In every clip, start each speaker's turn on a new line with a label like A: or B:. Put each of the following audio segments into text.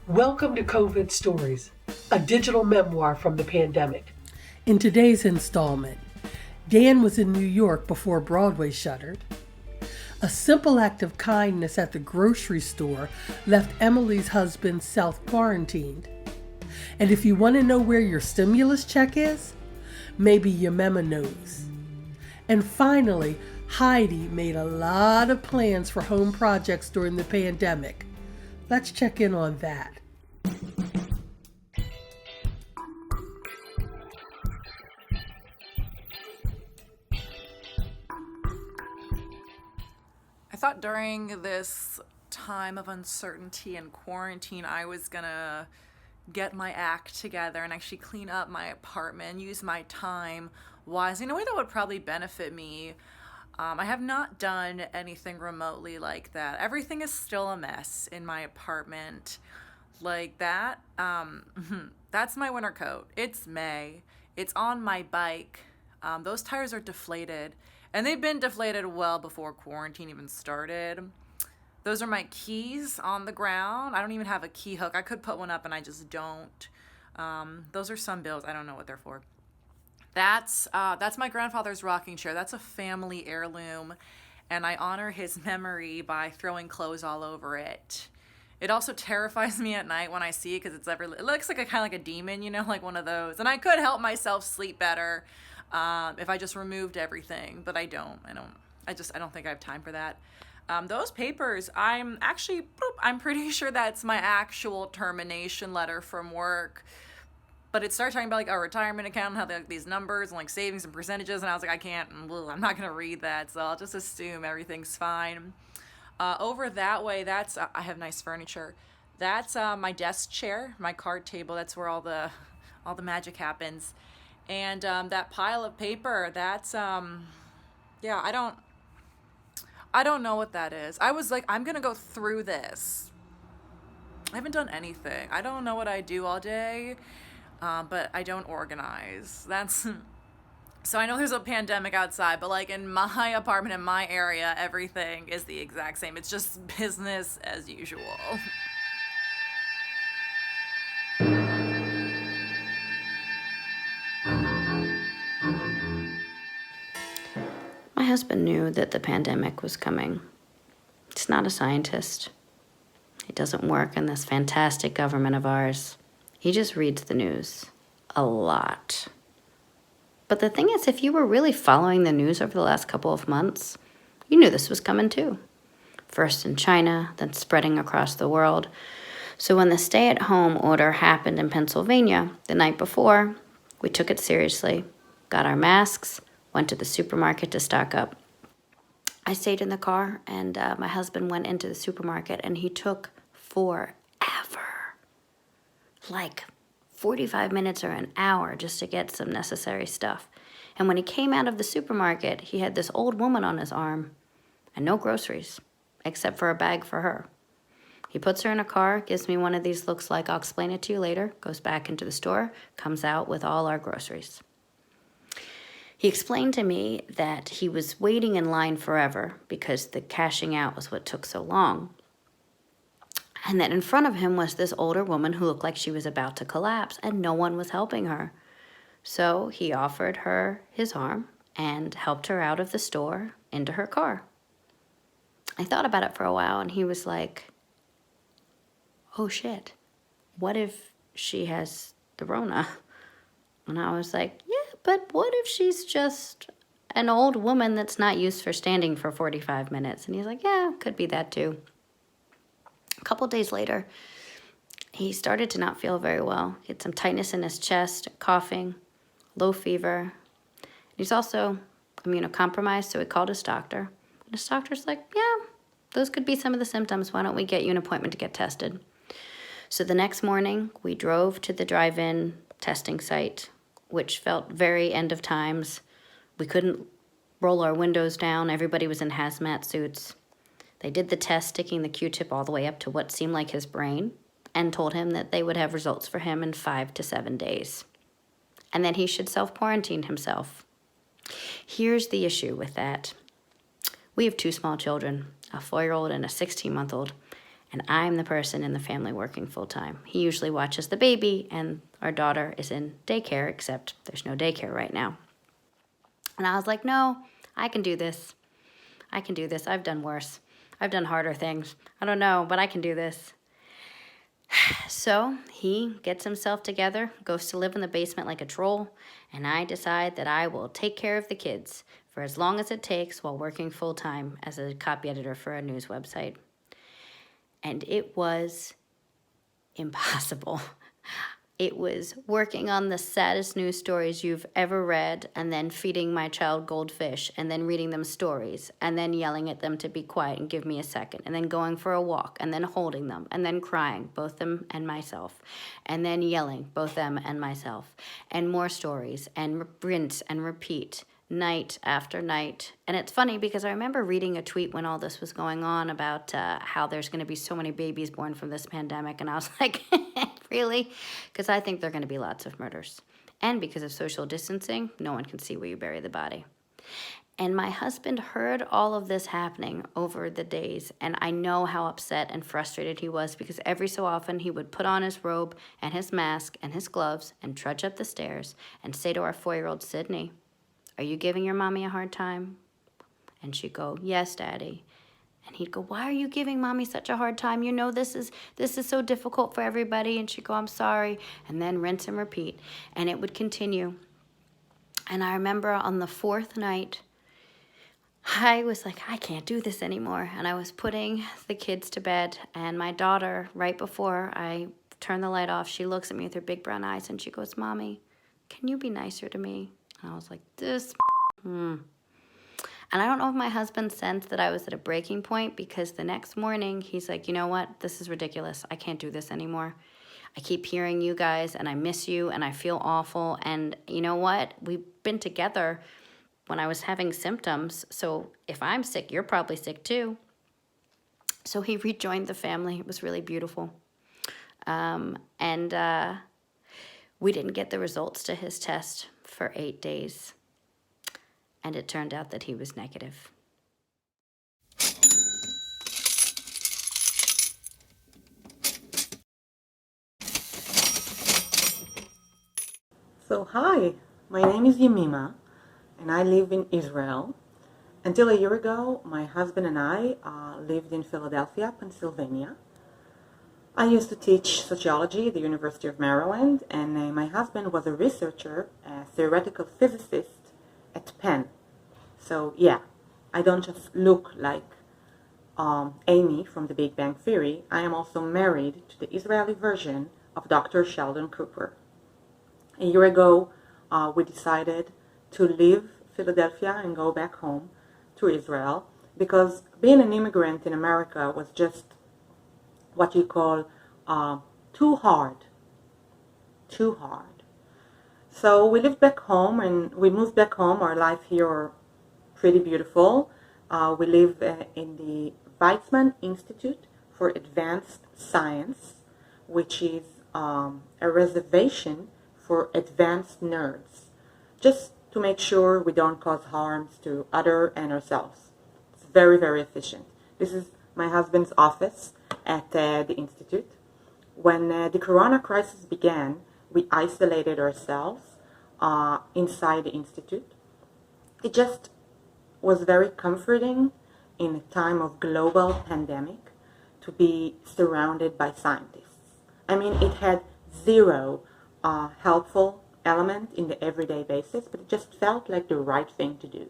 A: Welcome to COVID Stories, a digital memoir from the pandemic.
B: In today's installment, Dan was in New York before Broadway shuttered. A simple act of kindness at the grocery store left Emily's husband self-quarantined. And if you want to know where your stimulus check is, maybe Yemima knows. And finally, Heidi made a lot of plans for home projects during the pandemic. Let's check in on that.
C: I thought during this time of uncertainty and quarantine, I was gonna get my act together and actually clean up my apartment and use my time wisely in a way that would probably benefit me. I have not done anything remotely like that. Everything is still a mess in my apartment. Like that. That's my winter coat. It's May. It's on my bike. Those tires are deflated. And they've been deflated well before quarantine even started. Those are my keys on the ground. I don't even have a key hook. I could put one up and I just don't. Those are sunbills. I don't know what they're for. That's my grandfather's rocking chair. That's a family heirloom, and I honor his memory by throwing clothes all over it. It also terrifies me at night when I see it because it looks like a kind of like a demon, like one of those. And I could help myself sleep better if I just removed everything, but I don't. I don't think I have time for that. Those papers, I'm pretty sure that's my actual termination letter from work. But it started talking about like a retirement account and how they have these numbers and like savings and percentages. And I was like, I'm not going to read that. So I'll just assume everything's fine. Over that way, I have nice furniture. That's my desk chair, my card table. That's where all the magic happens. And that pile of paper, that's, I don't know what that is. I was like, I'm going to go through this. I haven't done anything. I don't know what I do all day. But I don't organize. So I know there's a pandemic outside, but like in my apartment, in my area, everything is the exact same. It's just business as usual.
D: My husband knew that the pandemic was coming. He's not a scientist. He doesn't work in this fantastic government of ours. He just reads the news a lot. But the thing is, if you were really following the news over the last couple of months, you knew this was coming too. First in China, then spreading across the world. So when the stay-at-home order happened in Pennsylvania the night before, we took it seriously, got our masks, went to the supermarket to stock up. I stayed in the car, and my husband went into the supermarket, and he took forever. Like 45 minutes or an hour just to get some necessary stuff. And when he came out of the supermarket, he had this old woman on his arm and no groceries, except for a bag for her. He puts her in a car, gives me one of these looks like, I'll explain it to you later, goes back into the store, comes out with all our groceries. He explained to me that he was waiting in line forever because the cashing out was what took so long. And that in front of him was this older woman who looked like she was about to collapse, and no one was helping her. So he offered her his arm and helped her out of the store into her car. I thought about it for a while, and he was like, oh shit, what if she has the Rona? And I was like, yeah, but what if she's just an old woman that's not used for standing for 45 minutes? And he's like, yeah, could be that too. A couple days later, he started to not feel very well. He had some tightness in his chest, coughing, low fever. He's also immunocompromised, so he called his doctor. And his doctor's like, yeah, those could be some of the symptoms. Why don't we get you an appointment to get tested? So the next morning, we drove to the drive-in testing site, which felt very end of times. We couldn't roll our windows down. Everybody was in hazmat suits. They did the test, sticking the Q-tip all the way up to what seemed like his brain, and told him that they would have results for him in 5 to 7 days, and that he should self-quarantine himself. Here's the issue with that. We have 2 small children, a 4-year-old and a 16-month-old, And I'm the person in the family working full time. He usually watches the baby, and our daughter is in daycare, except there's no daycare right now. And I was like, no, I can do this. I can do this. I've done worse. I've done harder things. I don't know, but I can do this. So he gets himself together, goes to live in the basement like a troll, and I decide that I will take care of the kids for as long as it takes while working full time as a copy editor for a news website. And it was impossible. It was working on the saddest news stories you've ever read, and then feeding my child goldfish, and then reading them stories, and then yelling at them to be quiet and give me a second, and then going for a walk, and then holding them, and then crying, both them and myself, and then yelling, both them and myself, and more stories, and rinse and repeat, night after night. And it's funny because I remember reading a tweet when all this was going on about how there's going to be so many babies born from this pandemic, and I was like, really? Because I think there are going to be lots of murders. And because of social distancing, no one can see where you bury the body. And my husband heard all of this happening over the days, and I know how upset and frustrated he was, because every so often he would put on his robe and his mask and his gloves and trudge up the stairs and say to our 4-year-old Sydney, "Are you giving your mommy a hard time?" And she'd go, "Yes, Daddy." And he'd go, "Why are you giving mommy such a hard time? You know this is so difficult for everybody." And she'd go, "I'm sorry." And then rinse and repeat. And it would continue. And I remember on the 4th night, I was like, I can't do this anymore. And I was putting the kids to bed. And my daughter, right before I turned the light off, she looks at me with her big brown eyes and she goes, "Mommy, can you be nicer to me?" And I was like, And I don't know if my husband sensed that I was at a breaking point, because the next morning he's like, "You know what? This is ridiculous. I can't do this anymore. I keep hearing you guys and I miss you and I feel awful. And you know what? We've been together when I was having symptoms. So if I'm sick, you're probably sick too." So he rejoined the family. It was really beautiful. And we didn't get the results to his test for 8 days. And it turned out that he was negative.
E: So hi, my name is Yemima, and I live in Israel. Until a year ago, my husband and I lived in Philadelphia, Pennsylvania. I used to teach sociology at the University of Maryland, and my husband was a researcher, a theoretical physicist at Penn. So yeah, I don't just look like Amy from the Big Bang Theory. I am also married to the Israeli version of Dr. Sheldon Cooper. A year ago, we decided to leave Philadelphia and go back home to Israel, because being an immigrant in America was just what you call too hard. So we lived back home, and we moved back home. Our life here are pretty beautiful. We live in the Weizmann Institute for Advanced Science, which is a reservation for advanced nerds, just to make sure we don't cause harms to others and ourselves. It's very, very efficient. This is my husband's office at the Institute. When the Corona crisis began, we isolated ourselves inside the Institute. It just was very comforting in a time of global pandemic to be surrounded by scientists. I mean, it had zero helpful element in the everyday basis, but it just felt like the right thing to do.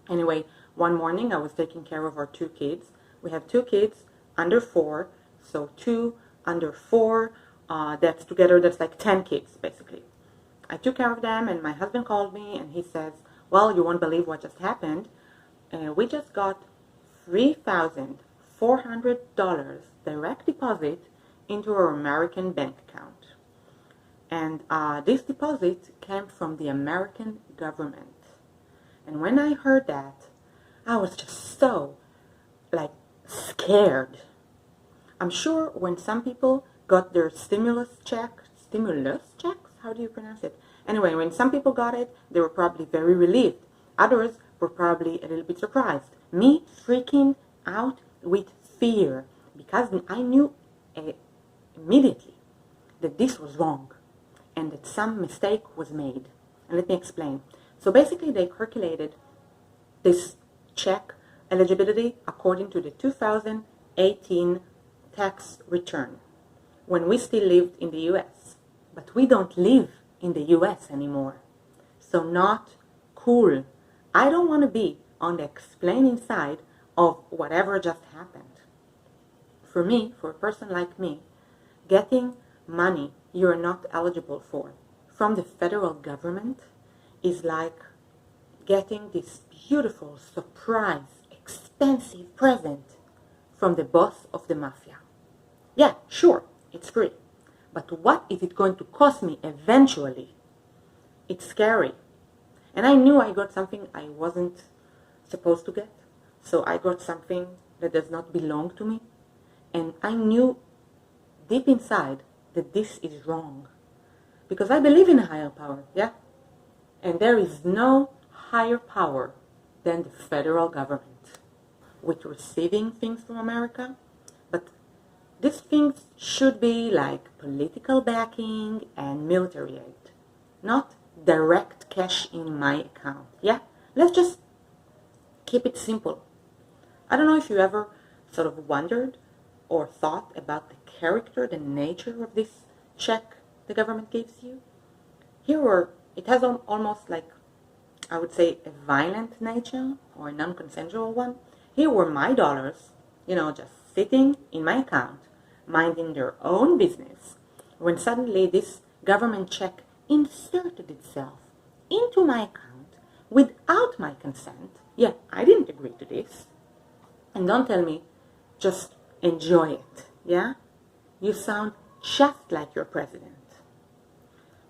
E: Anyway, one morning I was taking care of our 2 kids. We have 2 kids under 4, so 2 under 4, that's together, that's like 10 kids basically. I took care of them, and my husband called me and he says, "Well, you won't believe what just happened. We just got $3,400 direct deposit into our American bank account. And this deposit came from the American government." And when I heard that, I was just so, scared. I'm sure when some people got their stimulus checks, how do you pronounce it? Anyway, when some people got it, they were probably very relieved. Others were probably a little bit surprised. Me freaking out with fear, because I knew immediately that this was wrong and that some mistake was made. And let me explain. So basically they calculated this check eligibility according to the 2018 tax return when we still lived in the US. But we don't live in the US anymore. So not cool. I don't want to be on the explaining side of whatever just happened. For me, for a person like me, getting money you're not eligible for from the federal government is like getting this beautiful, surprise, expensive present from the boss of the mafia. Yeah, sure, it's free. But what is it going to cost me eventually? It's scary. And I knew I got something I wasn't supposed to get. So I got something that does not belong to me. And I knew deep inside that this is wrong. Because I believe in a higher power, yeah? And there is no higher power than the federal government with receiving things from America. But these things should be like political backing and military aid, not direct cash in my account, yeah? Let's just keep it simple. I don't know if you ever sort of wondered or thought about the character, the nature of this check the government gives you. Here, it has almost like, I would say, a violent nature or a non-consensual one. Here were my dollars, just sitting in my account, minding their own business, when suddenly this government check inserted itself into my account without my consent. Yeah, I didn't agree to this. And don't tell me, just enjoy it, yeah? You sound just like your president.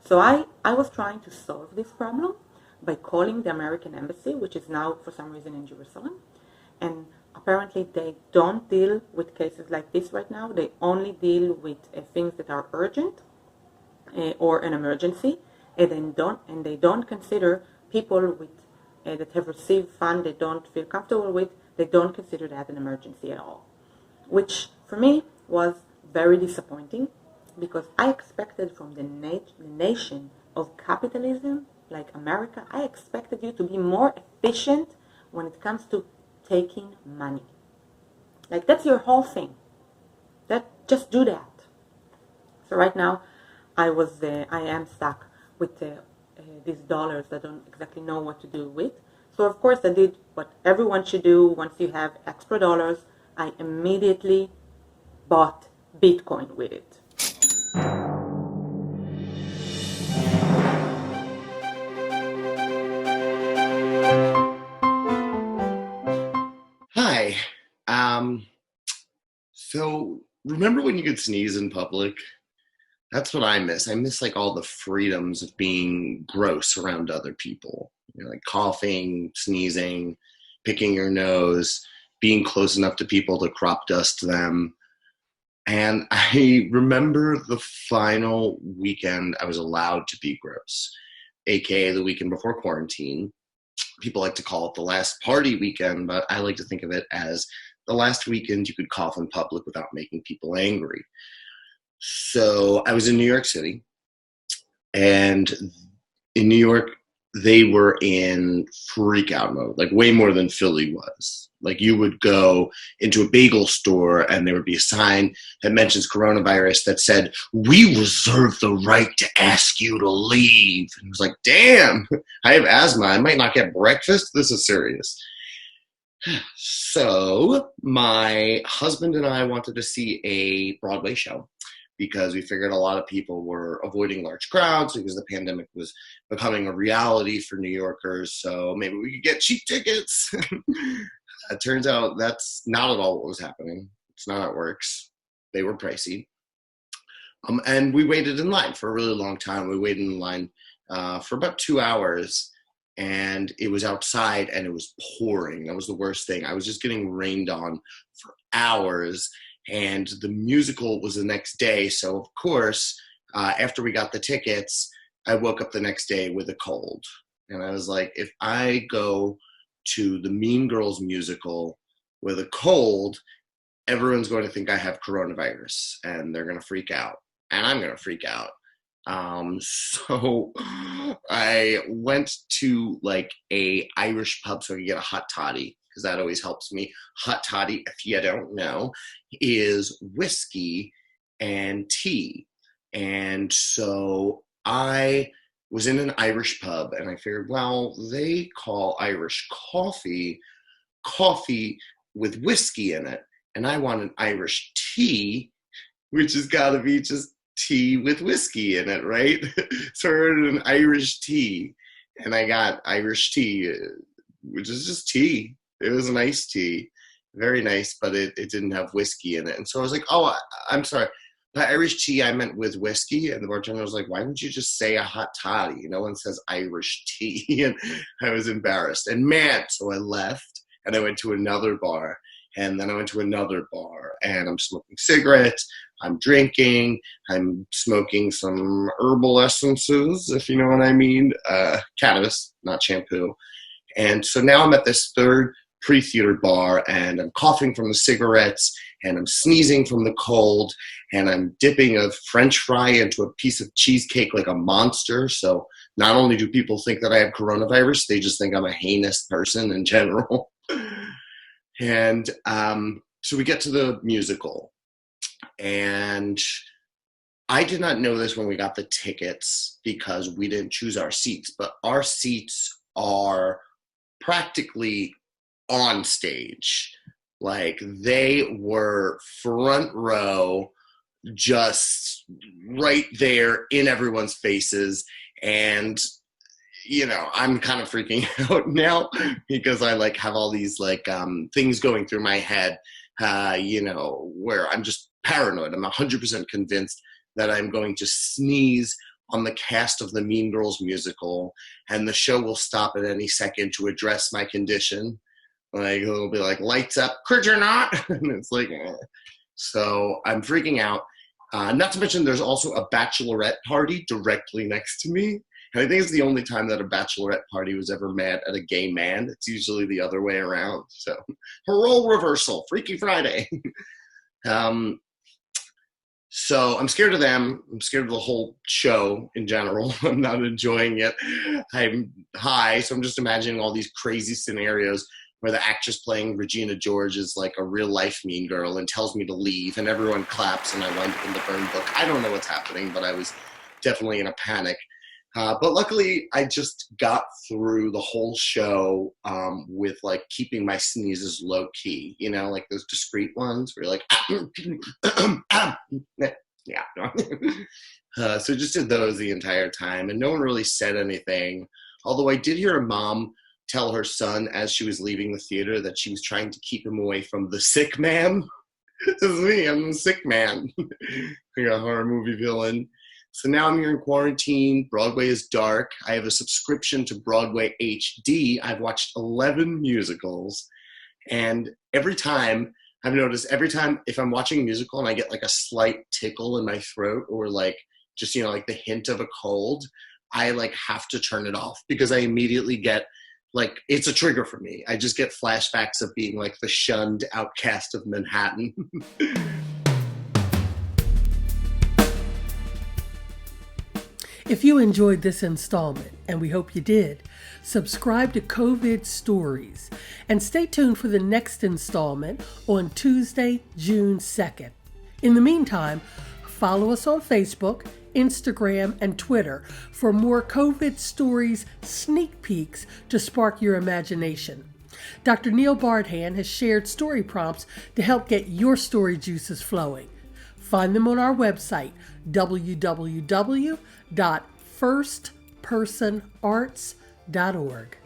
E: So I was trying to solve this problem by calling the American embassy, which is now for some reason in Jerusalem. And apparently they don't deal with cases like this right now. They only deal with things that are urgent or an emergency. And they don't consider people with that have received funds they don't feel comfortable with. They don't consider that an emergency at all, which for me was very disappointing, because I expected from the nation of capitalism, like America, I expected you to be more efficient when it comes to taking money. Like, that's your whole thing. Just do that. So right now, I am stuck with these dollars that I don't exactly know what to do with. So of course I did what everyone should do once you have extra dollars. I immediately bought Bitcoin with it.
F: Hi. So remember when you could sneeze in public? That's what I miss. I miss like all the freedoms of being gross around other people. Like coughing, sneezing, picking your nose, being close enough to people to crop dust them. And I remember the final weekend I was allowed to be gross, aka the weekend before quarantine. People like to call it the last party weekend, but I like to think of it as the last weekend you could cough in public without making people angry. So I was in New York City, and in New York, they were in freak out mode, like way more than Philly was. Like, you would go into a bagel store and there would be a sign that mentions coronavirus that said, "We reserve the right to ask you to leave." And it was like, damn, I have asthma. I might not get breakfast. This is serious. So my husband and I wanted to see a Broadway show, because we figured a lot of people were avoiding large crowds because the pandemic was becoming a reality for New Yorkers. So maybe we could get cheap tickets. It turns out that's not at all what was happening. It's not how it works. They were pricey. And we waited in line for a really long time. We waited in line for about 2 hours, and it was outside and it was pouring. That was the worst thing. I was just getting rained on for hours. And the musical was the next day. So, of course, after we got the tickets, I woke up the next day with a cold. And I was like, if I go to the Mean Girls musical with a cold, everyone's going to think I have coronavirus and they're going to freak out and I'm going to freak out. So I went to like a Irish pub so I could get a hot toddy, because that always helps me. Hot toddy, if you don't know, is whiskey and tea. And so I was in an Irish pub and I figured, well, they call Irish coffee with whiskey in it. And I want an Irish tea, which has got to be just tea with whiskey in it, right? So I ordered an Irish tea, and I got Irish tea, which is just tea. It was an iced tea, very nice, but it didn't have whiskey in it. And so I was like, oh, I'm sorry. By Irish tea, I meant with whiskey. And the bartender was like, why didn't you just say a hot toddy? No one says Irish tea. And I was embarrassed. And man, so I left, and I went to another bar. And then I went to another bar, and I'm smoking cigarettes, I'm drinking, I'm smoking some herbal essences, if you know what I mean, cannabis, not shampoo. And so now I'm at this third pre-theater bar, and I'm coughing from the cigarettes, and I'm sneezing from the cold, and I'm dipping a French fry into a piece of cheesecake like a monster. So not only do people think that I have coronavirus, they just think I'm a heinous person in general. And so we get to the musical, and I did not know this when we got the tickets because we didn't choose our seats, but our seats are practically on stage. Like, they were front row, just right there in everyone's faces. And you know, I'm kind of freaking out now because I like have all these like things going through my head, you know, where I'm just paranoid. I'm 100% convinced that I'm going to sneeze on the cast of the Mean Girls musical, and the show will stop at any second to address my condition. Like, it'll be like, lights up, could you not? And it's like, eh. So I'm freaking out. Not to mention there's also a bachelorette party directly next to me. And I think it's the only time that a bachelorette party was ever mad at a gay man. It's usually the other way around. So, role reversal, Freaky Friday. So I'm scared of them. I'm scared of the whole show in general. I'm not enjoying it. I'm high, so I'm just imagining all these crazy scenarios where the actress playing Regina George is like a real-life mean girl and tells me to leave, and everyone claps, and I wind up in the burn book. I don't know what's happening, but I was definitely in a panic. But luckily, I just got through the whole show with, like, keeping my sneezes low-key, you know, like those discreet ones where you're like, yeah. So just did those the entire time, and no one really said anything. Although I did hear a mom tell her son as she was leaving the theater that she was trying to keep him away from the sick man. This is me, I'm the sick man. Like a horror movie villain. So now I'm here in quarantine. Broadway is dark. I have a subscription to Broadway HD. I've watched 11 musicals. And every time, I've noticed if I'm watching a musical and I get like a slight tickle in my throat or like just, you know, like the hint of a cold, I like have to turn it off because I immediately get like, it's a trigger for me. I just get flashbacks of being like the shunned outcast of Manhattan.
B: If you enjoyed this installment, and we hope you did, subscribe to COVID Stories and stay tuned for the next installment on Tuesday, June 2nd. In the meantime, follow us on Facebook, Instagram, and Twitter for more COVID Stories sneak peeks to spark your imagination. Dr. Neil Bardhan has shared story prompts to help get your story juices flowing. Find them on our website, www.firstpersonarts.org.